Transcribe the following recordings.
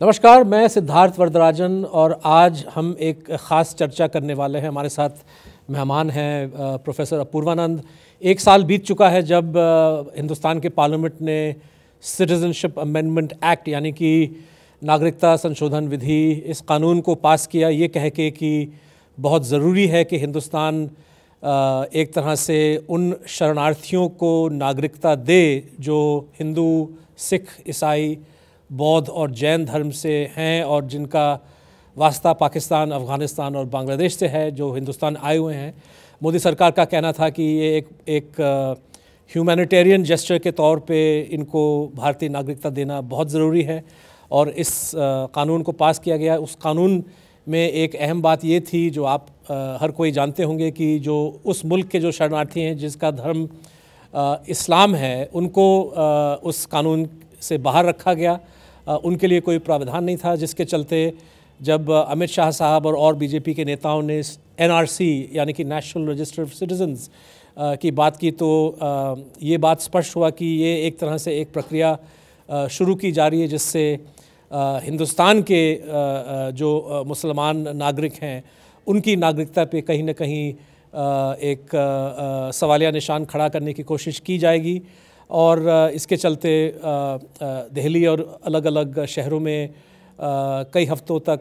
नमस्कार, मैं सिद्धार्थ वरदराजन और आज हम एक ख़ास चर्चा करने वाले हैं। हमारे साथ मेहमान हैं प्रोफेसर अपूर्वानंद। एक साल बीत चुका है जब हिंदुस्तान के पार्लियामेंट ने सिटीजनशिप अमेंडमेंट एक्ट यानी कि नागरिकता संशोधन विधि इस कानून को पास किया, ये कह के कि बहुत ज़रूरी है कि हिंदुस्तान एक तरह से उन शरणार्थियों को नागरिकता दे जो हिंदू, सिख, ईसाई, बौद्ध और जैन धर्म से हैं और जिनका वास्ता पाकिस्तान, अफ़गानिस्तान और बांग्लादेश से है, जो हिंदुस्तान आए हुए हैं। मोदी सरकार का कहना था कि ये एक ह्यूमैनिटेरियन जेस्चर के तौर पे इनको भारतीय नागरिकता देना बहुत ज़रूरी है और इस कानून को पास किया गया। उस कानून में एक अहम बात ये थी जो आप हर कोई जानते होंगे कि जो उस मुल्क के जो शरणार्थी हैं जिसका धर्म इस्लाम है, उनको उस कानून से बाहर रखा गया। उनके लिए कोई प्रावधान नहीं था, जिसके चलते जब अमित शाह साहब और बीजेपी के नेताओं ने एनआरसी यानी कि नेशनल रजिस्टर ऑफ सिटीजन्स की बात की तो ये बात स्पष्ट हुआ कि ये एक तरह से एक प्रक्रिया शुरू की जा रही है जिससे हिंदुस्तान के जो मुसलमान नागरिक हैं उनकी नागरिकता पे कहीं ना कहीं एक सवालिया निशान खड़ा करने की कोशिश की जाएगी। और इसके चलते दिल्ली और अलग अलग शहरों में कई हफ्तों तक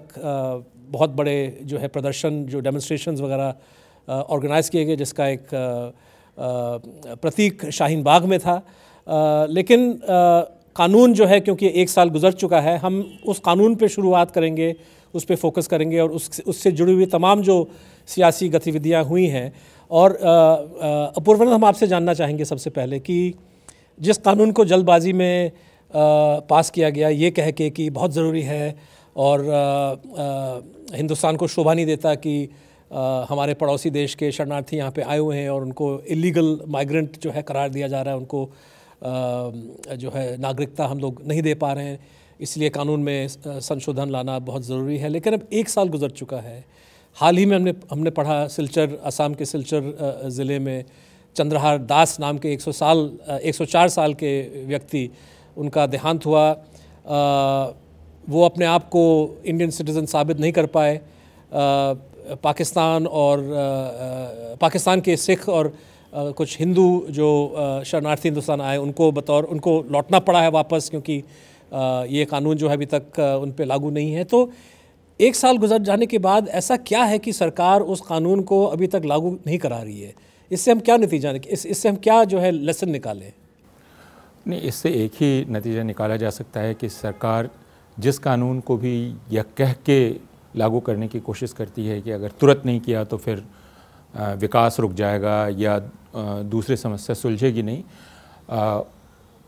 बहुत बड़े जो है प्रदर्शन, जो डेमोन्स्ट्रेशंस वगैरह ऑर्गेनाइज़ किए गए, जिसका एक प्रतीक शाहीन बाग में था। लेकिन कानून जो है, क्योंकि एक साल गुजर चुका है, हम उस कानून पे शुरुआत करेंगे, उस पे फोकस करेंगे और उससे जुड़ी हुई तमाम जो सियासी गतिविधियां हुई हैं। और अपूर्वानंद, हम आपसे जानना चाहेंगे सबसे पहले कि जिस कानून को जल्दबाजी में पास किया गया ये कह के कि बहुत ज़रूरी है और हिंदुस्तान को शोभा नहीं देता कि हमारे पड़ोसी देश के शरणार्थी यहाँ पे आए हुए हैं और उनको इलीगल माइग्रेंट जो है करार दिया जा रहा है, उनको जो है नागरिकता हम लोग नहीं दे पा रहे हैं, इसलिए कानून में संशोधन लाना बहुत ज़रूरी है। लेकिन अब एक साल गुजर चुका है। हाल ही में हमने पढ़ा सिलचर, असम के सिलचर ज़िले में चंद्रहार दास नाम के 104 साल के व्यक्ति, उनका देहांत हुआ। वो अपने आप को इंडियन सिटीज़न साबित नहीं कर पाए। पाकिस्तान के सिख और कुछ हिंदू जो शरणार्थी हिंदुस्तान आए उनको लौटना पड़ा है वापस, क्योंकि ये कानून जो है अभी तक उन पे लागू नहीं है। तो एक साल गुजर जाने के बाद ऐसा क्या है कि सरकार उस कानून को अभी तक लागू नहीं करा रही है? इससे हम क्या नतीजा इससे हम क्या जो है लेसन निकालें? नहीं, इससे एक ही नतीजा निकाला जा सकता है कि सरकार जिस कानून को भी यह कह के लागू करने की कोशिश करती है कि अगर तुरंत नहीं किया तो फिर विकास रुक जाएगा या दूसरी समस्या सुलझेगी नहीं,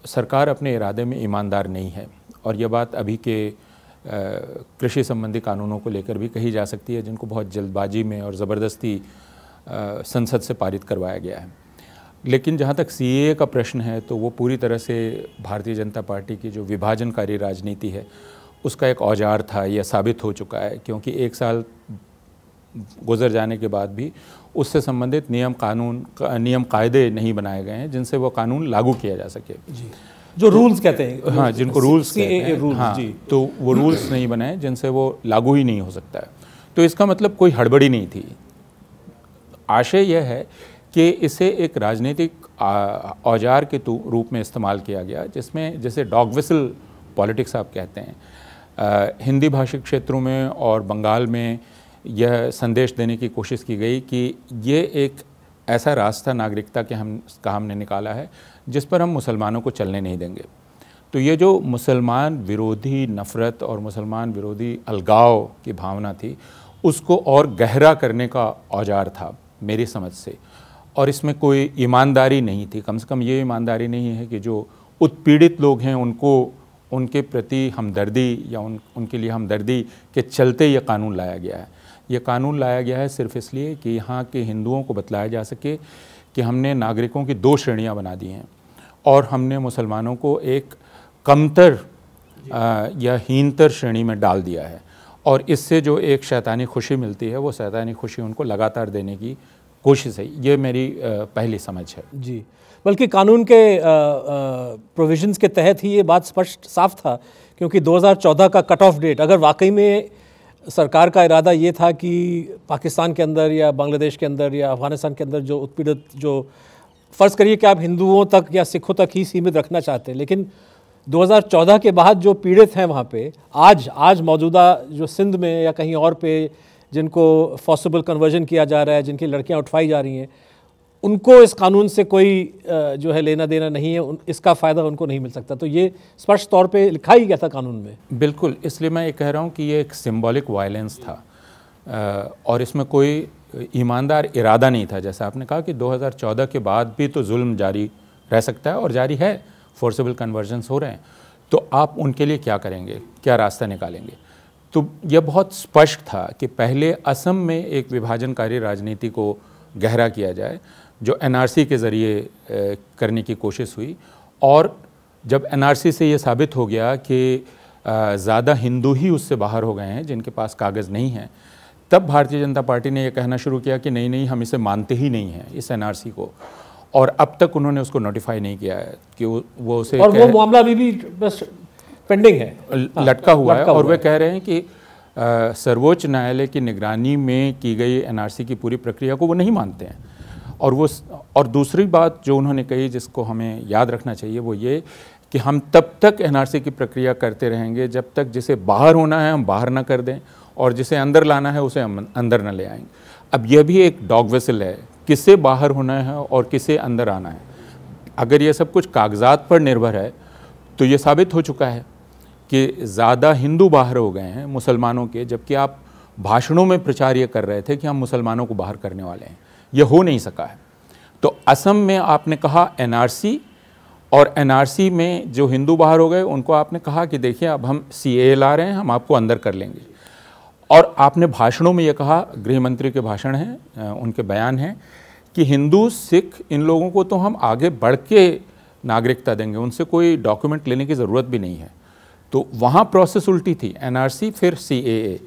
सरकार अपने इरादे में ईमानदार नहीं है। और यह बात अभी के कृषि संबंधी कानूनों को लेकर भी कही जा सकती है, जिनको बहुत जल्दबाजी में और ज़बरदस्ती संसद से पारित करवाया गया है। लेकिन जहाँ तक सीएए का प्रश्न है तो वो पूरी तरह से भारतीय जनता पार्टी की जो विभाजनकारी राजनीति है उसका एक औजार था, यह साबित हो चुका है। क्योंकि एक साल गुजर जाने के बाद भी उससे संबंधित नियम कायदे नहीं बनाए गए हैं जिनसे वो कानून लागू किया जा सके। जी, जो रूल्स कहते हैं, हाँ, जिनको रूल्स कहते हैं, हाँ, जी, तो वो रूल्स नहीं बनाए जिनसे वो लागू ही नहीं हो सकता है। तो इसका मतलब कोई हड़बड़ी नहीं थी। आशय यह है कि इसे एक राजनीतिक औजार के रूप में इस्तेमाल किया गया, जिसमें जैसे डॉग विसल पॉलिटिक्स आप कहते हैं, हिंदी भाषी क्षेत्रों में और बंगाल में यह संदेश देने की कोशिश की गई कि ये एक ऐसा रास्ता नागरिकता के हमने निकाला है जिस पर हम मुसलमानों को चलने नहीं देंगे। तो ये जो मुसलमान विरोधी नफ़रत और मुसलमान विरोधी अलगाव की भावना थी, उसको और गहरा करने का औजार था मेरी समझ से। और इसमें कोई ईमानदारी नहीं थी। कम से कम ये ईमानदारी नहीं है कि जो उत्पीड़ित लोग हैं उनके प्रति हमदर्दी या उनके लिए हमदर्दी के चलते ये कानून लाया गया है। ये कानून लाया गया है सिर्फ इसलिए कि यहाँ के हिंदुओं को बतलाया जा सके कि हमने नागरिकों की 2 श्रेणियाँ बना दी हैं और हमने मुसलमानों को एक कमतर या हीनतर श्रेणी में डाल दिया है। और इससे जो एक शैतानी खुशी मिलती है, वो शैतानी खुशी उनको लगातार देने की कोशिश है। ये मेरी पहली समझ है। जी, बल्कि कानून के प्रोविजंस के तहत ही ये बात स्पष्ट साफ था क्योंकि 2014 का कट ऑफ डेट, अगर वाकई में सरकार का इरादा ये था कि पाकिस्तान के अंदर या बांग्लादेश के अंदर या अफगानिस्तान के अंदर जो उत्पीड़ित, जो फ़र्ज़ करिए कि आप हिंदुओं तक या सिखों तक ही सीमित रखना चाहते हैं, लेकिन 2014 के बाद जो पीड़ित हैं वहाँ पे आज मौजूदा जो सिंध में या कहीं और पे जिनको फोर्सिबल कन्वर्जन किया जा रहा है, जिनकी लड़कियाँ उठवाई जा रही हैं, उनको इस कानून से कोई जो है लेना देना नहीं है, इसका फ़ायदा उनको नहीं मिल सकता। तो ये स्पष्ट तौर पे लिखा ही गया था कानून में। बिल्कुल, इसलिए मैं ये कह रहा हूँ कि ये एक सिंबॉलिक वायलेंस था और इसमें कोई ईमानदार इरादा नहीं था। जैसा आपने कहा कि 2014 के बाद भी तो जुल्म जारी रह सकता है और जारी है, फोर्सिबल कन्वर्जन्स हो रहे हैं, तो आप उनके लिए क्या करेंगे, क्या रास्ता निकालेंगे? तो यह बहुत स्पष्ट था कि पहले असम में एक विभाजनकारी राजनीति को गहरा किया जाए, जो एनआरसी के ज़रिए करने की कोशिश हुई, और जब एनआरसी से ये साबित हो गया कि ज़्यादा हिंदू ही उससे बाहर हो गए हैं जिनके पास कागज़ नहीं हैं, तब भारतीय जनता पार्टी ने यह कहना शुरू किया कि नहीं हम इसे मानते ही नहीं हैं, इस एनआरसी को, और अब तक उन्होंने उसको नोटिफाई नहीं किया है कि वो उसे, और वो मामला अभी भी बस पेंडिंग है, लटका हुआ है। और वे कह रहे हैं कि सर्वोच्च न्यायालय की निगरानी में की गई एनआरसी की पूरी प्रक्रिया को वो नहीं मानते हैं। और दूसरी बात जो उन्होंने कही, जिसको हमें याद रखना चाहिए, वो ये कि हम तब तक एनआरसी की प्रक्रिया करते रहेंगे जब तक जिसे बाहर होना है हम बाहर ना कर दें और जिसे अंदर लाना है उसे हम अंदर ना ले आएंगे। अब यह भी एक डॉग विसल है, किसे बाहर होना है और किसे अंदर आना है। अगर ये सब कुछ कागजात पर निर्भर है तो ये साबित हो चुका है कि ज़्यादा हिंदू बाहर हो गए हैं मुसलमानों के, जबकि आप भाषणों में प्रचार ये कर रहे थे कि हम मुसलमानों को बाहर करने वाले हैं। यह हो नहीं सका है। तो असम में आपने कहा एनआरसी, और एनआरसी में जो हिंदू बाहर हो गए उनको आपने कहा कि देखिए अब हम सीएए ला रहे हैं, हम आपको अंदर कर लेंगे। और आपने भाषणों में ये कहा, गृह मंत्री के भाषण हैं, उनके बयान हैं कि हिंदू सिख इन लोगों को तो हम आगे बढ़ के नागरिकता देंगे, उनसे कोई डॉक्यूमेंट लेने की ज़रूरत भी नहीं है। तो वहाँ प्रोसेस उल्टी थी, एनआरसी फिर सीएए।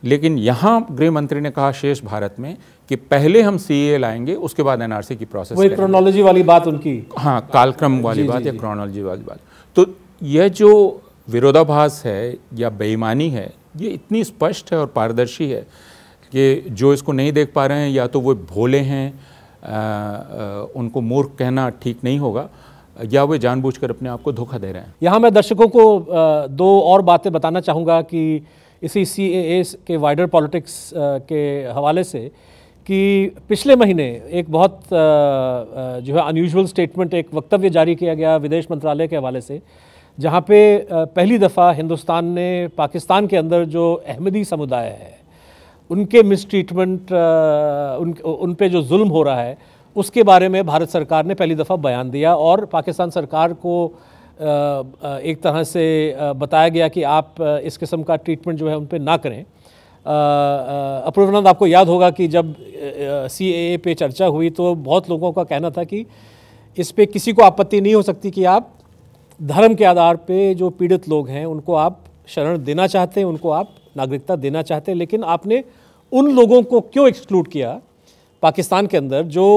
लेकिन यहाँ गृह मंत्री ने कहा शेष भारत में कि पहले हम सीएए लाएंगे, उसके बाद एनआरसी की प्रोसेस। वही क्रोनोलॉजी वाली बात उनकी, हाँ, कालक्रम वाली बात या क्रोनोलॉजी वाली बात। तो यह जो विरोधाभास है या बेईमानी है, ये इतनी स्पष्ट है और पारदर्शी है कि जो इसको नहीं देख पा रहे हैं या तो वो भोले हैं, उनको मूर्ख कहना ठीक नहीं होगा, या वे जानबूझकर अपने आप को धोखा दे रहे हैं। यहाँ मैं दर्शकों को दो और बातें बताना चाहूँगा कि इसी सीएए के वाइडर पॉलिटिक्स के हवाले से, कि पिछले महीने एक बहुत जो है अनयूजुअल स्टेटमेंट, एक वक्तव्य जारी किया गया विदेश मंत्रालय के हवाले से, जहाँ पे पहली दफ़ा हिंदुस्तान ने पाकिस्तान के अंदर जो अहमदी समुदाय है उनके मिसट्रीटमेंट, उन पे जो जुल्म हो रहा है उसके बारे में भारत सरकार ने पहली दफ़ा बयान दिया, और पाकिस्तान सरकार को एक तरह से बताया गया कि आप इस किस्म का ट्रीटमेंट जो है उन पे ना करें। अपूर्वानंद, आपको याद होगा कि जब सीएए पे चर्चा हुई तो बहुत लोगों का कहना था कि इस पे किसी को आपत्ति नहीं हो सकती कि आप धर्म के आधार पे जो पीड़ित लोग हैं उनको आप शरण देना चाहते हैं, उनको आप नागरिकता देना चाहते हैं, लेकिन आपने उन लोगों को क्यों एक्सक्लूड किया पाकिस्तान के अंदर जो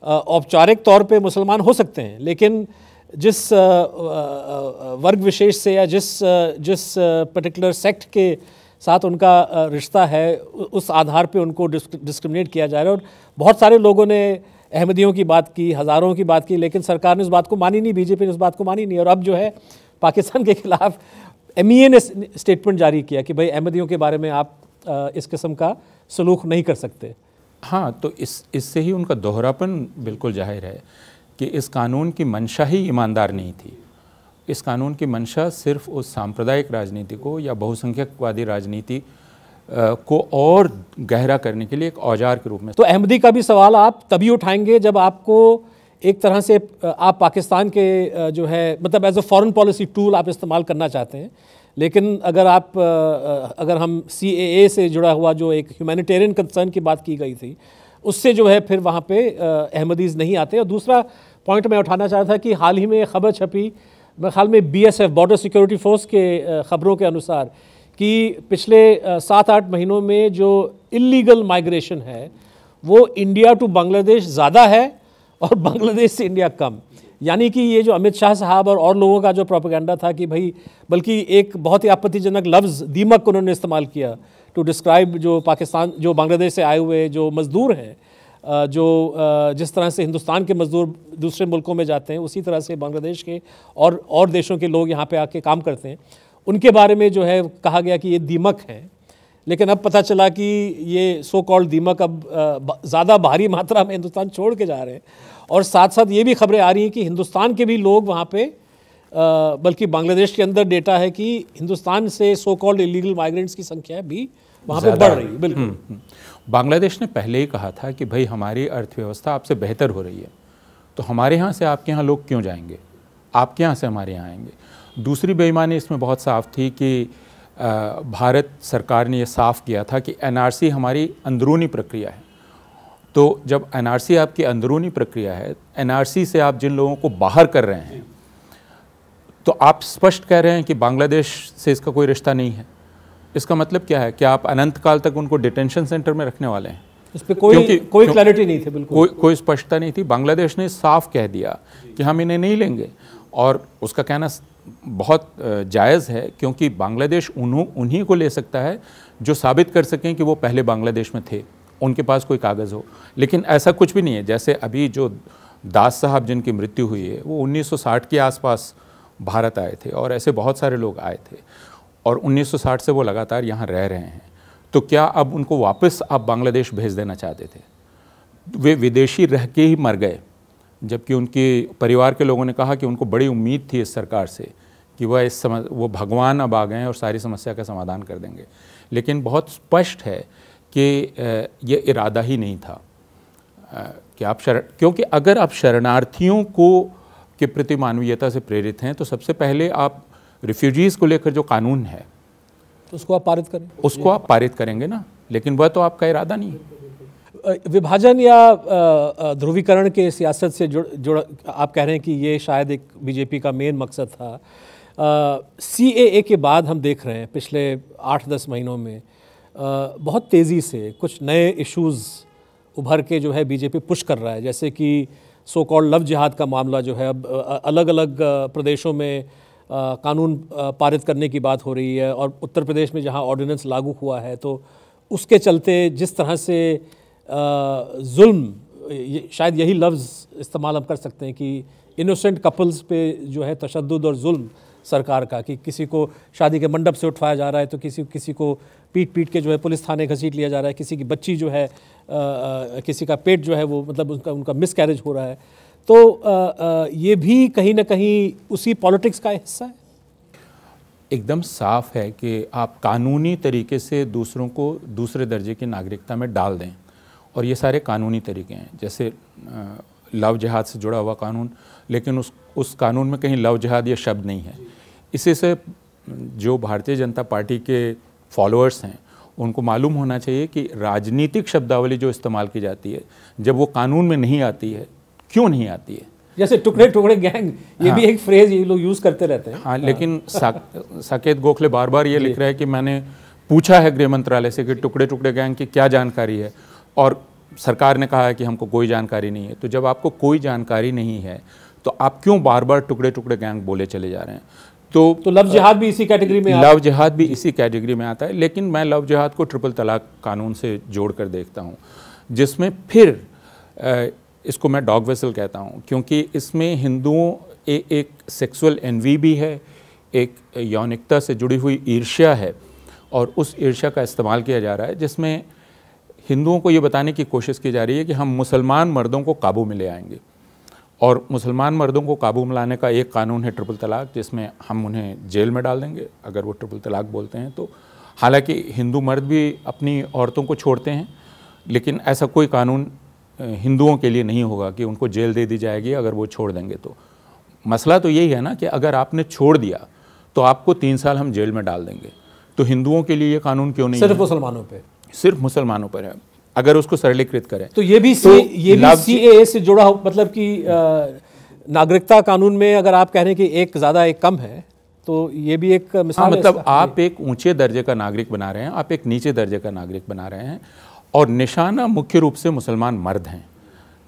औपचारिक तौर पे मुसलमान हो सकते हैं, लेकिन जिस वर्ग विशेष से या जिस पर्टिकुलर सेक्ट के साथ उनका रिश्ता है उस आधार पे उनको डिस्क्रिमिनेट किया जा रहा है। और बहुत सारे लोगों ने अहमदियों की बात की, हज़ारों की बात की, लेकिन सरकार ने उस बात को मानी नहीं, बीजेपी ने उस बात को मानी नहीं। और अब जो है पाकिस्तान के खिलाफ एमईए ने स्टेटमेंट जारी किया कि भाई अहमदियों के बारे में आप इस किस्म का सलूक नहीं कर सकते। हाँ, तो इससे ही उनका दोहरापन बिल्कुल जाहिर है कि इस कानून की मंशा ही ईमानदार नहीं थी। इस कानून की मंशा सिर्फ उस सांप्रदायिक राजनीति को या बहुसंख्यकवादी राजनीति को और गहरा करने के लिए एक औजार के रूप में। तो अहमदी का भी सवाल आप तभी उठाएंगे जब आपको एक तरह से आप पाकिस्तान के जो है मतलब as a foreign policy tool आप इस्तेमाल करना चाहते हैं, लेकिन अगर हम सीएए से जुड़ा हुआ जो एक ह्यूमैनिटेरियन कंसर्न की बात की गई थी उससे जो है फिर वहाँ पे अहमदीज़ नहीं आते। और दूसरा पॉइंट मैं उठाना चाहता था कि हाल ही में खबर छपी, मेरे ख्याल में बीएसएफ बॉर्डर सिक्योरिटी फोर्स के खबरों के अनुसार कि पिछले 7-8 महीनों में जो इलीगल माइग्रेशन है वो इंडिया टू बांग्लादेश ज़्यादा है और बांग्लादेश से इंडिया कम। यानी कि ये जो अमित शाह साहब और लोगों का जो प्रोपेगेंडा था कि भाई, बल्कि एक बहुत ही आपत्तिजनक लफ्ज़ दीमक उन्होंने इस्तेमाल किया टू डिस्क्राइब जो पाकिस्तान, जो बांग्लादेश से आए हुए जो मज़दूर हैं, जो जिस तरह से हिंदुस्तान के मज़दूर दूसरे मुल्कों में जाते हैं, उसी तरह से बांग्लादेश के और देशों के लोग यहाँ पे आके काम करते हैं, उनके बारे में जो है कहा गया कि ये दीमक हैं। लेकिन अब पता चला कि ये सो कॉल्ड दीमक अब ज़्यादा भारी मात्रा में हिंदुस्तान छोड़ के जा रहे हैं, और साथ साथ ये भी खबरें आ रही हैं कि हिंदुस्तान के भी लोग वहाँ पे, बल्कि बांग्लादेश के अंदर डेटा है कि हिंदुस्तान से सो कॉल्ड इलीगल माइग्रेंट्स की संख्या भी वहाँ पे बढ़ रही है। बिल्कुल। बांग्लादेश ने पहले ही कहा था कि भाई हमारी अर्थव्यवस्था आपसे बेहतर हो रही है, तो हमारे यहाँ से आपके यहाँ लोग क्यों जाएंगे, आपके यहाँ से हमारे यहाँ आएंगे। दूसरी बेईमानी इसमें बहुत साफ थी कि भारत सरकार ने यह साफ किया था कि एनआरसी हमारी अंदरूनी प्रक्रिया है। तो जब एनआरसी आपकी अंदरूनी प्रक्रिया है, एनआरसी से आप जिन लोगों को बाहर कर रहे हैं, तो आप स्पष्ट कह रहे हैं कि बांग्लादेश से इसका कोई रिश्ता नहीं है। इसका मतलब क्या है? क्या आप अनंत काल तक उनको डिटेंशन सेंटर में रखने वाले हैं? इस पे कोई क्लैरिटी नहीं थी, बिल्कुल कोई स्पष्टता नहीं थी। बांग्लादेश ने साफ कह दिया कि हम इन्हें नहीं लेंगे, और उसका कहना बहुत जायज़ है, क्योंकि बांग्लादेश उन्हीं को ले सकता है जो साबित कर सकें कि वो पहले बांग्लादेश में थे, उनके पास कोई कागज़ हो। लेकिन ऐसा कुछ भी नहीं है। जैसे अभी जो दास साहब जिनकी मृत्यु हुई है, वो 1960 के आसपास भारत आए थे, और ऐसे बहुत सारे लोग आए थे, और 1960 से वो लगातार यहाँ रह रहे हैं। तो क्या अब उनको वापस आप बांग्लादेश भेज देना चाहते थे? वे विदेशी रह के ही मर गए, जबकि उनके परिवार के लोगों ने कहा कि उनको बड़ी उम्मीद थी इस सरकार से कि वो भगवान अब आ गए हैं और सारी समस्या का समाधान कर देंगे। लेकिन बहुत स्पष्ट है कि ये इरादा ही नहीं था कि आप क्योंकि अगर आप शरणार्थियों के प्रति मानवीयता से प्रेरित हैं, तो सबसे पहले आप रिफ्यूजीज़ को लेकर जो कानून है, तो उसको आप पारित करें, उसको आप पारित करेंगे ना। लेकिन वह तो आपका इरादा नहीं है। विभाजन या ध्रुवीकरण के सियासत से जुड़ आप कह रहे हैं कि ये शायद एक बीजेपी का मेन मकसद था। CAA के बाद हम देख रहे हैं पिछले 8-10 महीनों में बहुत तेज़ी से कुछ नए इश्यूज़ उभर के जो है बीजेपी पुश कर रहा है, जैसे कि सो कॉल्ड लव जिहाद का मामला जो है अब अलग अलग प्रदेशों में कानून पारित करने की बात हो रही है, और उत्तर प्रदेश में जहां ऑर्डिनेंस लागू हुआ है, तो उसके चलते जिस तरह से जुल्म, शायद यही लफ्ज़ इस्तेमाल हम कर सकते हैं कि इनोसेंट कपल्स पे जो है तशद्दुद और जुल्म सरकार का, कि किसी को शादी के मंडप से उठवाया जा रहा है, तो किसी को पीट के जो है पुलिस थाने घसीट लिया जा रहा है, किसी की बच्ची जो है किसी का पेट जो है वो मतलब उनका मिसकैरेज हो रहा है। तो ये भी कहीं ना कहीं उसी पॉलिटिक्स का हिस्सा है। एकदम साफ है कि आप कानूनी तरीके से दूसरों को दूसरे दर्जे की नागरिकता में डाल दें, और ये सारे कानूनी तरीके हैं। जैसे लव जिहाद से जुड़ा हुआ कानून, लेकिन उस कानून में कहीं लव जिहाद ये शब्द नहीं है। इसी से जो भारतीय जनता पार्टी के फॉलोअर्स हैं उनको मालूम होना चाहिए कि राजनीतिक शब्दावली जो इस्तेमाल की जाती है, जब वो कानून में नहीं आती है, क्यों नहीं आती है। जैसे टुकड़े टुकड़े गैंग, ये भी एक फ्रेज ये लोग यूज़ करते रहते हैं। हाँ, लेकिन साकेत गोखले बार बार ये लिख रहा है कि मैंने पूछा है गृह मंत्रालय से कि टुकड़े टुकड़े गैंग की क्या जानकारी है, और सरकार ने कहा है कि हमको कोई जानकारी नहीं है। तो जब आपको कोई जानकारी नहीं है, तो आप क्यों बार बार टुकड़े टुकड़े गैंग बोले चले जा रहे हैं? तो लव जिहाद भी इसी कैटेगरी में लव जिहाद भी इसी कैटेगरी में आता है। लेकिन मैं लव जिहाद को ट्रिपल तलाक कानून से जोड़ कर देखता हूँ, जिसमें फिर इसको मैं डॉग वेसल कहता हूँ, क्योंकि इसमें हिंदुओं एक सेक्सुअल एनवी भी है, एक यौनिकता से जुड़ी हुई ईर्ष्या है, और उस ईर्ष्या का इस्तेमाल किया जा रहा है, जिसमें हिंदुओं को ये बताने की कोशिश की जा रही है कि हम मुसलमान मर्दों को काबू में ले आएंगे। और मुसलमान मर्दों को काबू में लाने का एक कानून है ट्रिपल तलाक, जिसमें हम उन्हें जेल में डाल देंगे अगर वो ट्रिपल तलाक बोलते हैं तो। हालांकि हिंदू मर्द भी अपनी औरतों को छोड़ते हैं, लेकिन ऐसा कोई कानून हिंदुओं के लिए नहीं होगा कि उनको जेल दे दी जाएगी अगर वो छोड़ देंगे तो। मसला तो यही है ना कि अगर आपने छोड़ दिया तो आपको 3 साल हम जेल में डाल देंगे। तो हिंदुओं के लिए ये कानून क्यों नहीं? सिर्फ मुसलमानों पे, सिर्फ मुसलमानों पर है। अगर उसको सरलीकृत करें तो ये भी CAA से जुड़ा हो, मतलब कि नागरिकता कानून में अगर आप कह रहे हैं कि एक ज़्यादा एक कम है, तो ये भी एक मिसाल है। मतलब आप एक ऊंचे दर्जे का नागरिक बना रहे हैं, आप एक नीचे दर्जे का नागरिक बना रहे हैं, और निशाना मुख्य रूप से मुसलमान मर्द हैं।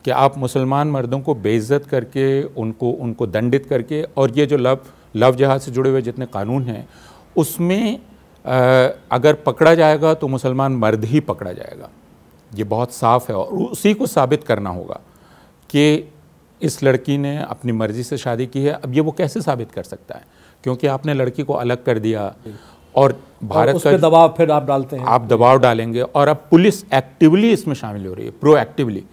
कि आप मुसलमान मर्दों को बेइज्जत करके उनको दंडित करके, और ये जो लव जिहाद से जुड़े हुए जितने कानून हैं उसमें अगर पकड़ा जाएगा तो मुसलमान मर्द ही पकड़ा जाएगा। ये बहुत साफ है, और उसी को साबित करना होगा कि इस लड़की ने अपनी मर्जी से शादी की है। अब ये वो कैसे साबित कर सकता है, क्योंकि आपने लड़की को अलग कर दिया और भारत का दबाव फिर आप डालते हैं, आप दबाव डालेंगे, और अब पुलिस एक्टिवली इसमें शामिल हो रही है, प्रोएक्टिवली।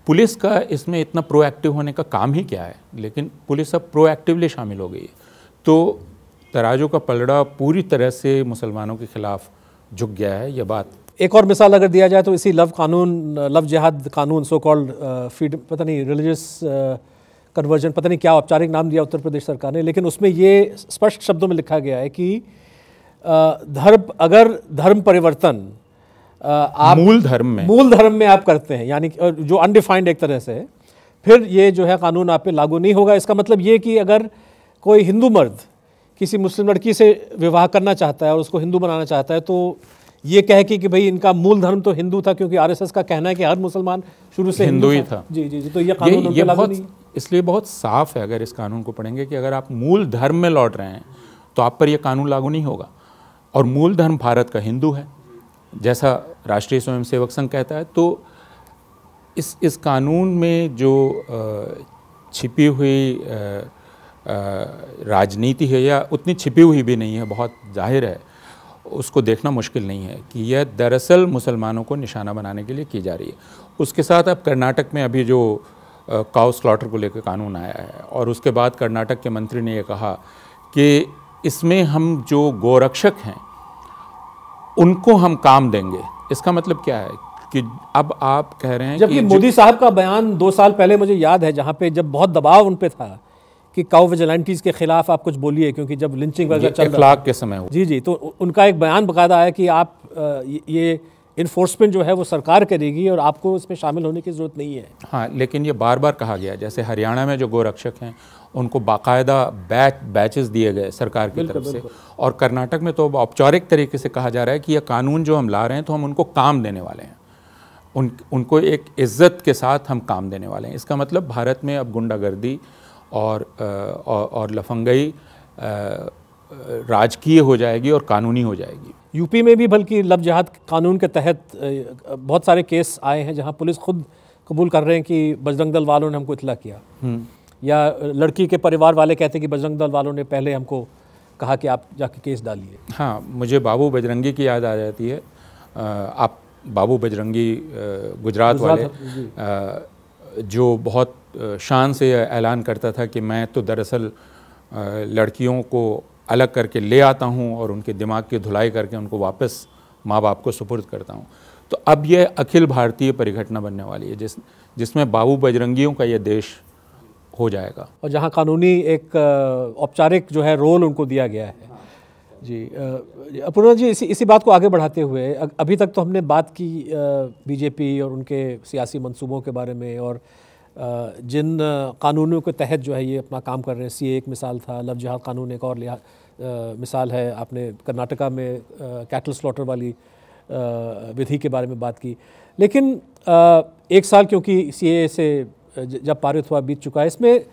पुलिस का इसमें इतना प्रोएक्टिव होने का काम ही क्या है, लेकिन पुलिस अब प्रोएक्टिवली शामिल हो गई है। तो तराजू का पलड़ा पूरी तरह से मुसलमानों के खिलाफ झुक गया है। यह बात एक और मिसाल अगर दिया जाए तो इसी लव जिहाद कानून, सो कॉल्ड फीड, पता नहीं रिलीजियस कन्वर्जन, पता नहीं क्या औपचारिक नाम दिया उत्तर प्रदेश सरकार ने, लेकिन उसमें ये स्पष्ट शब्दों में लिखा गया है कि अगर धर्म परिवर्तन आप मूल धर्म में आप करते हैं, यानी जो अनडिफाइंड एक तरह से, फिर ये जो है कानून आप पे लागू नहीं होगा। इसका मतलब ये कि अगर कोई हिंदू मर्द किसी मुस्लिम लड़की से विवाह करना चाहता है और उसको हिंदू बनाना चाहता है, तो ये कह के कि भाई इनका मूल धर्म तो हिंदू था, क्योंकि आरएसएस का कहना है कि हर मुसलमान शुरू से हिंदू ही था। जी जी जी, तो ये कानून ये बहुत, इसलिए बहुत साफ है अगर इस कानून को पढ़ेंगे कि अगर आप मूल धर्म में लौट रहे हैं तो आप पर यह कानून लागू नहीं होगा। और मूल धर्म भारत का हिंदू है, जैसा राष्ट्रीय स्वयंसेवक संघ कहता है। तो इस कानून में जो छिपी हुई राजनीति है, या उतनी छिपी हुई भी नहीं है, बहुत जाहिर है, उसको देखना मुश्किल नहीं है कि यह दरअसल मुसलमानों को निशाना बनाने के लिए की जा रही है। उसके साथ अब कर्नाटक में अभी जो काउ स्लॉटर को लेकर कानून आया है, और उसके बाद कर्नाटक के मंत्री ने यह कहा कि इसमें हम जो गोरक्षक हैं उनको हम काम देंगे। इसका मतलब क्या है कि अब आप कह रहे हैं, जबकि मोदी साहब का बयान 2 साल पहले मुझे याद है, जहां पे जब बहुत दबाव उन पे था कि काउ विजिलेंटीज के खिलाफ आप कुछ बोलिए, क्योंकि जब लिंचिंग वगैरह चल रहा के समय हो। जी जी, तो उनका एक बयान बकायदा आया कि आप ये इन्फोर्समेंट जो है वो सरकार करेगी और आपको इसमें शामिल होने की ज़रूरत नहीं है। हाँ, लेकिन ये बार बार कहा गया, जैसे हरियाणा में जो गोरक्षक हैं उनको बाकायदा बैचेस दिए गए सरकार की तरफ से, और कर्नाटक में तो औपचारिक तरीके से कहा जा रहा है कि यह कानून जो हम ला रहे हैं तो हम उनको काम देने वाले हैं, उनको एक इज्जत के साथ हम काम देने वाले हैं। इसका मतलब भारत में अब गुंडागर्दी और लफंगई राजकीय हो जाएगी और कानूनी हो जाएगी। यूपी में भी बल्कि लव जिहाद कानून के तहत बहुत सारे केस आए हैं जहां पुलिस खुद कबूल कर रहे हैं कि बजरंग दल वालों ने हमको इत्तला किया, या लड़की के परिवार वाले कहते हैं कि बजरंग दल वालों ने पहले हमको कहा कि आप जाके केस डालिए। हाँ, मुझे बाबू बजरंगी की याद आ जाती है। आप बाबू बजरंगी गुजरात वाले, जो बहुत शान से ऐलान करता था कि मैं तो दरअसल लड़कियों को अलग करके ले आता हूं और उनके दिमाग की धुलाई करके उनको वापस माँ बाप को सुपुर्द करता हूं। तो अब यह अखिल भारतीय परिघटना बनने वाली है जिसमें बाबू बजरंगियों का यह देश हो जाएगा, और जहां कानूनी एक औपचारिक जो है रोल उनको दिया गया है। जी अपूर्वा जी, इसी बात को आगे बढ़ाते हुए, अभी तक तो हमने बात की बीजेपी और उनके सियासी मंसूबों के बारे में, और जिन कानूनों के तहत जो है ये अपना काम कर रहे हैं। सीए एक मिसाल था, लव जिहाद कानून एक और मिसाल है। आपने कर्नाटका में कैटल स्लॉटर वाली विधि के बारे में बात की, लेकिन 1 साल क्योंकि सीए से जब पारित हुआ बीत चुका है, इसमें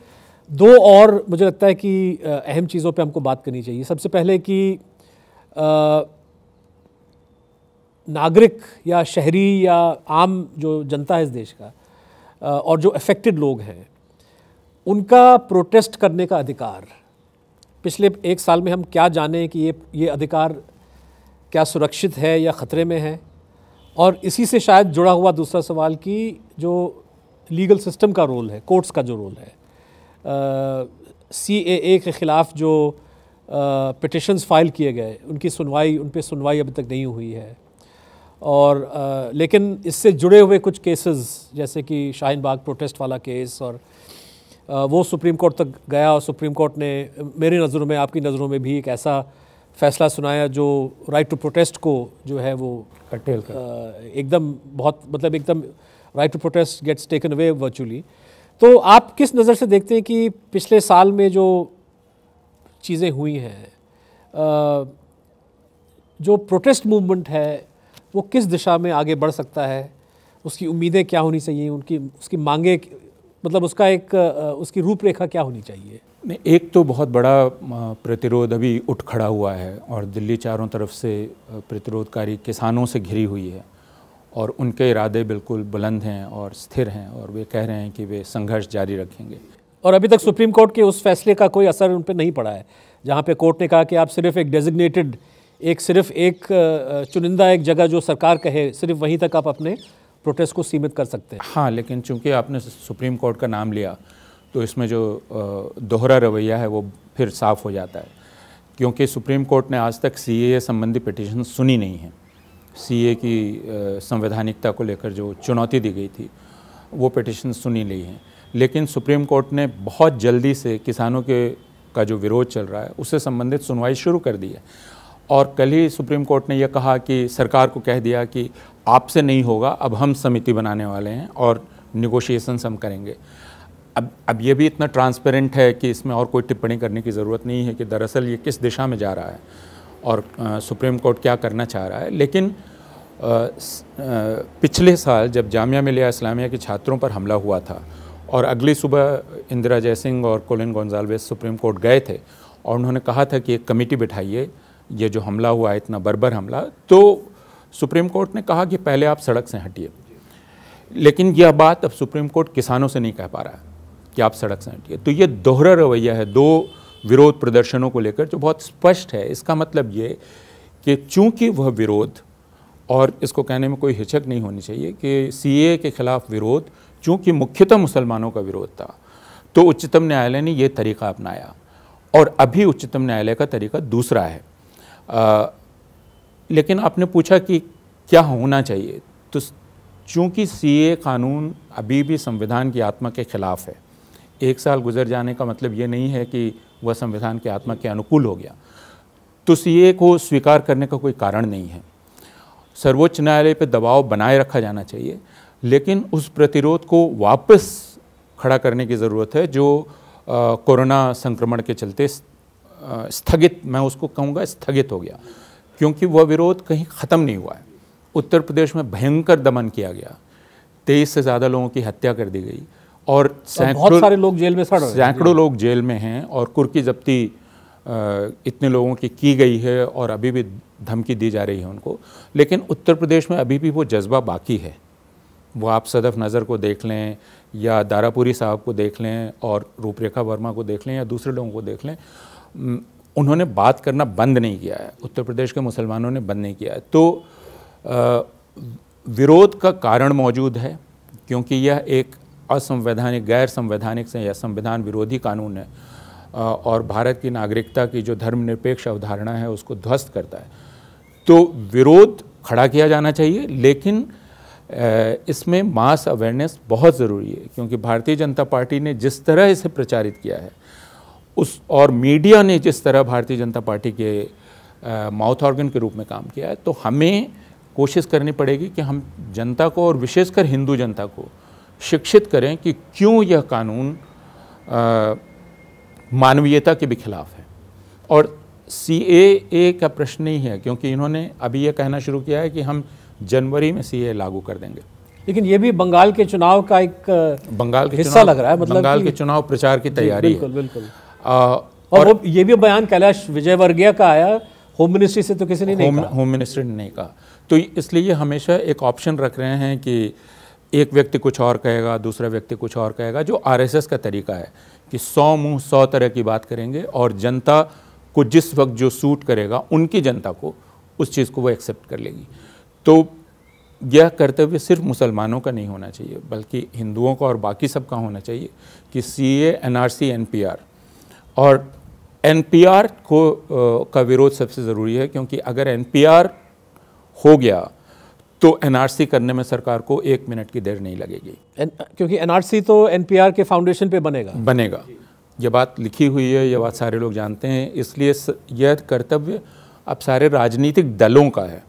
2 और मुझे लगता है कि अहम चीज़ों पे हमको बात करनी चाहिए। सबसे पहले कि नागरिक या शहरी या आम जो जनता है इस देश का, और जो अफेक्टेड लोग हैं, उनका प्रोटेस्ट करने का अधिकार, पिछले 1 साल में हम क्या जाने कि ये अधिकार क्या सुरक्षित है या ख़तरे में है। और इसी से शायद जुड़ा हुआ दूसरा सवाल कि जो लीगल सिस्टम का रोल है, कोर्ट्स का जो रोल है, CAA के ख़िलाफ़ जो पिटिशंस फाइल किए गए, उन पे सुनवाई अभी तक नहीं हुई है। और लेकिन इससे जुड़े हुए कुछ केसेस, जैसे कि शाहीन बाग प्रोटेस्ट वाला केस, और वो सुप्रीम कोर्ट तक गया, और सुप्रीम कोर्ट ने मेरी नज़रों में, आपकी नज़रों में भी एक ऐसा फ़ैसला सुनाया जो राइट टू प्रोटेस्ट को जो है वो कटेल कर एकदम बहुत, मतलब एकदम right to protest gets taken away virtually. तो आप किस नज़र से देखते हैं कि पिछले साल में जो चीज़ें हुई हैं, जो प्रोटेस्ट मूवमेंट है वो किस दिशा में आगे बढ़ सकता है, उसकी उम्मीदें क्या होनी चाहिए, उसकी मांगे, मतलब उसका एक उसकी रूपरेखा क्या होनी चाहिए? नहीं, एक तो बहुत बड़ा प्रतिरोध अभी उठ खड़ा हुआ है और दिल्ली चारों तरफ से प्रतिरोधकारी किसानों से घिरी हुई है और उनके इरादे बिल्कुल बुलंद हैं और स्थिर हैं और वे कह रहे हैं कि वे संघर्ष जारी रखेंगे। और अभी तक सुप्रीम कोर्ट के उस फैसले का कोई असर उन पर नहीं पड़ा है, जहाँ पे कोर्ट ने कहा कि आप सिर्फ एक डेजिग्नेटेड, सिर्फ एक चुनिंदा एक जगह जो सरकार कहे, सिर्फ वहीं तक आप अपने प्रोटेस्ट को सीमित कर सकते हैं। हाँ, लेकिन चूंकि आपने सुप्रीम कोर्ट का नाम लिया तो इसमें जो दोहरा रवैया है वो फिर साफ हो जाता है, क्योंकि सुप्रीम कोर्ट ने आज तक सीएए संबंधी पिटीशन सुनी नहीं है। सीएए की संवैधानिकता को लेकर जो चुनौती दी गई थी वो पिटीशन सुनी नहीं है, लेकिन सुप्रीम कोर्ट ने बहुत जल्दी से किसानों का जो विरोध चल रहा है उससे संबंधित सुनवाई शुरू कर दी है। और कल ही सुप्रीम कोर्ट ने यह कहा कि सरकार को कह दिया कि आपसे नहीं होगा, अब हम समिति बनाने वाले हैं और निगोशिएशंस हम करेंगे। अब ये भी इतना ट्रांसपेरेंट है कि इसमें और कोई टिप्पणी करने की ज़रूरत नहीं है कि दरअसल ये किस दिशा में जा रहा है और सुप्रीम कोर्ट क्या करना चाह रहा है। लेकिन पिछले साल जब जामिया मिलिया इस्लामिया के छात्रों पर हमला हुआ था और अगली सुबह इंदिरा जयसिंह और कोलिन गोंजाल्वेस सुप्रीम कोर्ट गए थे और उन्होंने कहा था कि एक कमेटी बिठाइए, ये जो हमला हुआ है इतना बर्बर हमला, तो सुप्रीम कोर्ट ने कहा कि पहले आप सड़क से हटिए। लेकिन यह बात अब सुप्रीम कोर्ट किसानों से नहीं कह पा रहा है कि आप सड़क से हटिए। तो ये दोहरा रवैया है दो विरोध प्रदर्शनों को लेकर जो बहुत स्पष्ट है। इसका मतलब ये कि चूंकि वह विरोध, और इसको कहने में कोई हिचक नहीं होनी चाहिए कि सीएए के खिलाफ विरोध चूंकि मुख्यतः मुसलमानों का विरोध था, तो उच्चतम न्यायालय ने ये तरीका अपनाया और अभी उच्चतम न्यायालय का तरीका दूसरा है। लेकिन आपने पूछा कि क्या होना चाहिए, तो चूंकि सीएए कानून अभी भी संविधान की आत्मा के खिलाफ है, एक साल गुजर जाने का मतलब ये नहीं है कि वह संविधान की आत्मा के अनुकूल हो गया, तो सीएए को स्वीकार करने का कोई कारण नहीं है। सर्वोच्च न्यायालय पर दबाव बनाए रखा जाना चाहिए, लेकिन उस प्रतिरोध को वापस खड़ा करने की ज़रूरत है जो कोरोना संक्रमण के चलते स्थगित, मैं उसको कहूँगा स्थगित हो गया, क्योंकि वह विरोध कहीं ख़त्म नहीं हुआ है। उत्तर प्रदेश में भयंकर दमन किया गया, 23 से ज़्यादा लोगों की हत्या कर दी गई और बहुत सारे लोग जेल में सड़ रहे हैं, सैकड़ों लोग जेल में हैं और कुर्की जब्ती इतने लोगों की गई है और अभी भी धमकी दी जा रही है उनको। लेकिन उत्तर प्रदेश में अभी भी वो जज्बा बाकी है। वो आप सदफ नज़र को देख लें या दारापुरी साहब को देख लें और रूपरेखा वर्मा को देख लें या दूसरे लोगों को देख लें, उन्होंने बात करना बंद नहीं किया है, उत्तर प्रदेश के मुसलमानों ने बंद नहीं किया है। तो विरोध का कारण मौजूद है, क्योंकि यह एक असंवैधानिक, गैर संवैधानिक से या संविधान विरोधी कानून है और भारत की नागरिकता की जो धर्मनिरपेक्ष अवधारणा है उसको ध्वस्त करता है। तो विरोध खड़ा किया जाना चाहिए, लेकिन इसमें मास अवेयरनेस बहुत ज़रूरी है, क्योंकि भारतीय जनता पार्टी ने जिस तरह इसे प्रचारित किया है और मीडिया ने जिस तरह भारतीय जनता पार्टी के माउथ ऑर्गन के रूप में काम किया है, तो हमें कोशिश करनी पड़ेगी कि हम जनता को और विशेषकर हिंदू जनता को शिक्षित करें कि क्यों यह कानून मानवीयता के भी खिलाफ है। और सीएए का प्रश्न नहीं है, क्योंकि इन्होंने अभी यह कहना शुरू किया है कि हम जनवरी में सीएए लागू कर देंगे। लेकिन ये भी बंगाल के चुनाव का एक हिस्सा लग रहा है, मतलब बंगाल के चुनाव प्रचार की तैयारी है। बिल्कुल। और ये भी बयान कैलाश विजयवर्गीय का आया, होम मिनिस्ट्री से तो किसी ने नहीं कहा। होम मिनिस्ट्री ने नहीं कहा। तो इसलिए हमेशा एक ऑप्शन रख रहे हैं कि एक व्यक्ति कुछ और कहेगा, दूसरा व्यक्ति कुछ और कहेगा, जो आरएसएस का तरीका है कि 100 मुंह 100 तरह की बात करेंगे और जनता को जिस वक्त जो सूट करेगा उनकी जनता को उस चीज़ को वो एक्सेप्ट कर लेगी। तो यह कर्तव्य सिर्फ मुसलमानों का नहीं होना चाहिए, बल्कि हिंदुओं का और बाकी सबका होना चाहिए कि सीए, एनआरसी, एनपीआर और एनपीआर को का विरोध सबसे ज़रूरी है, क्योंकि अगर एनपीआर हो गया तो एनआरसी करने में सरकार को 1 मिनट की देर नहीं लगेगी, क्योंकि एनआरसी तो एनपीआर के फाउंडेशन पे बनेगा। ये बात लिखी हुई है, ये बात सारे लोग जानते हैं। इसलिए यह कर्तव्य अब सारे राजनीतिक दलों का है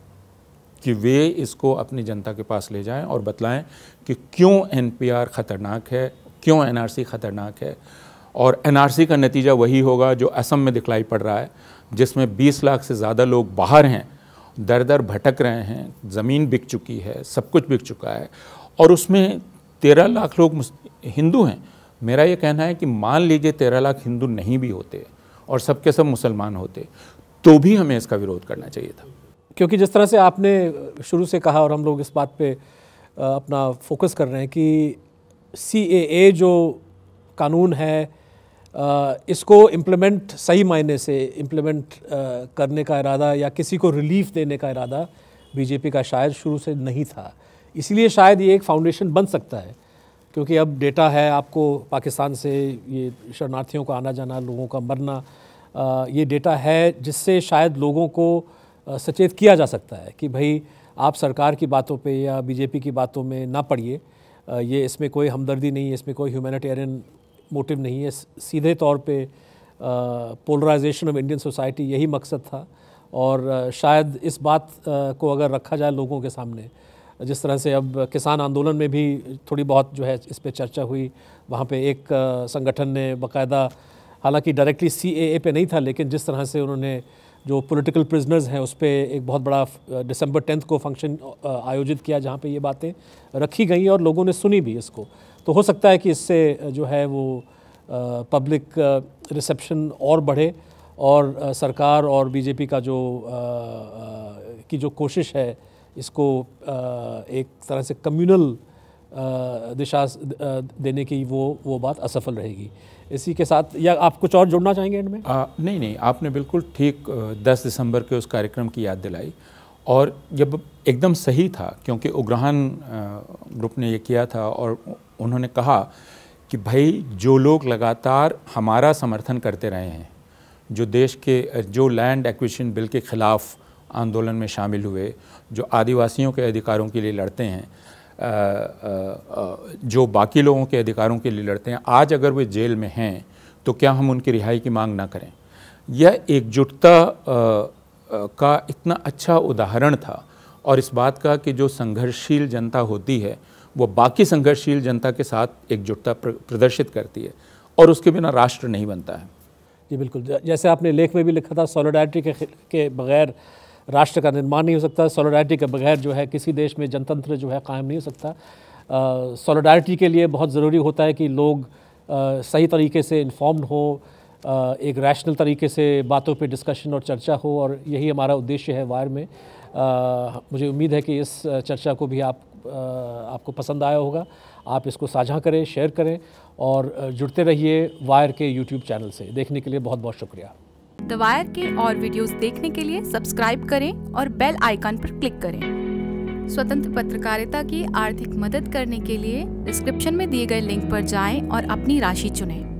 कि वे इसको अपनी जनता के पास ले जाएं और बतलाएं कि क्यों एनपीआर ख़तरनाक है, क्यों एनआरसी ख़तरनाक है। और एनआरसी का नतीजा वही होगा जो असम में दिखलाई पड़ रहा है, जिसमें 20 लाख से ज़्यादा लोग बाहर हैं, दर दर भटक रहे हैं, ज़मीन बिक चुकी है, सब कुछ बिक चुका है और उसमें 13 लाख लोग हिंदू हैं। मेरा ये कहना है कि मान लीजिए 13 लाख हिंदू नहीं भी होते और सबके सब मुसलमान होते तो भी हमें इसका विरोध करना चाहिए था। क्योंकि जिस तरह से आपने शुरू से कहा और हम लोग इस बात पे अपना फोकस कर रहे हैं कि CAA जो कानून है इसको इम्प्लीमेंट सही मायने से इम्प्लीमेंट करने का इरादा या किसी को रिलीफ देने का इरादा बीजेपी का शायद शुरू से नहीं था। इसलिए शायद ये एक फाउंडेशन बन सकता है, क्योंकि अब डेटा है, आपको पाकिस्तान से ये शरणार्थियों का आना जाना, लोगों का मरना, ये डेटा है जिससे शायद लोगों को सचेत किया जा सकता है कि भाई आप सरकार की बातों पे या बीजेपी की बातों में ना पड़िए, ये इसमें कोई हमदर्दी नहीं है, इसमें कोई ह्यूमैनिटेरियन मोटिव नहीं है, सीधे तौर पे पोलराइजेशन ऑफ इंडियन सोसाइटी यही मकसद था। और शायद इस बात को अगर रखा जाए लोगों के सामने, जिस तरह से अब किसान आंदोलन में भी थोड़ी बहुत जो है इस पे चर्चा हुई, वहाँ पे एक संगठन ने बाकायदा, हालांकि डायरेक्टली CAA पे नहीं था, लेकिन जिस तरह से उन्होंने जो पॉलिटिकल प्रिजनर्स हैं उस पर एक बहुत बड़ा दिसंबर 10 को फंक्शन आयोजित किया जहाँ पे ये बातें रखी गई और लोगों ने सुनी भी इसको। तो हो सकता है कि इससे जो है वो पब्लिक रिसेप्शन और बढ़े और सरकार और बीजेपी का की जो कोशिश है इसको एक तरह से कम्युनल दिशा देने की वो बात असफल रहेगी। इसी के साथ या आप कुछ और जोड़ना चाहेंगे एंड में? नहीं, आपने बिल्कुल ठीक 10 दिसंबर के उस कार्यक्रम की याद दिलाई और जब एकदम सही था, क्योंकि उग्रहान ग्रुप ने ये किया था और उन्होंने कहा कि भाई जो लोग लगातार हमारा समर्थन करते रहे हैं, जो देश के जो लैंड एक्विजिशन बिल के ख़िलाफ़ आंदोलन में शामिल हुए, जो आदिवासियों के अधिकारों के लिए लड़ते हैं, जो बाकी लोगों के अधिकारों के लिए लड़ते हैं, आज अगर वे जेल में हैं तो क्या हम उनकी रिहाई की मांग ना करें। यह एकजुटता का इतना अच्छा उदाहरण था और इस बात का कि जो संघर्षशील जनता होती है वो बाकी संघर्षशील जनता के साथ एकजुटता प्रदर्शित करती है और उसके बिना राष्ट्र नहीं बनता है। जी बिल्कुल, जैसे आपने लेख में भी लिखा था, सॉलिडारिटी के बगैर राष्ट्र का निर्माण नहीं हो सकता, सॉलिडारिटी के बगैर जो है किसी देश में जनतंत्र जो है कायम नहीं हो सकता। सॉलिडारिटी के लिए बहुत ज़रूरी होता है कि लोग सही तरीके से इन्फॉर्म्ड हो, एक रैशनल तरीके से बातों पे डिस्कशन और चर्चा हो, और यही हमारा उद्देश्य है वायर में। मुझे उम्मीद है कि इस चर्चा को भी आपको पसंद आया होगा। आप इसको साझा करें, शेयर करें और जुड़ते रहिए वायर के यूट्यूब चैनल से। देखने के लिए बहुत बहुत शुक्रिया। द वायर के और वीडियोस देखने के लिए सब्सक्राइब करें और बेल आइकन पर क्लिक करें। स्वतंत्र पत्रकारिता की आर्थिक मदद करने के लिए डिस्क्रिप्शन में दिए गए लिंक पर जाएं और अपनी राशि चुनें।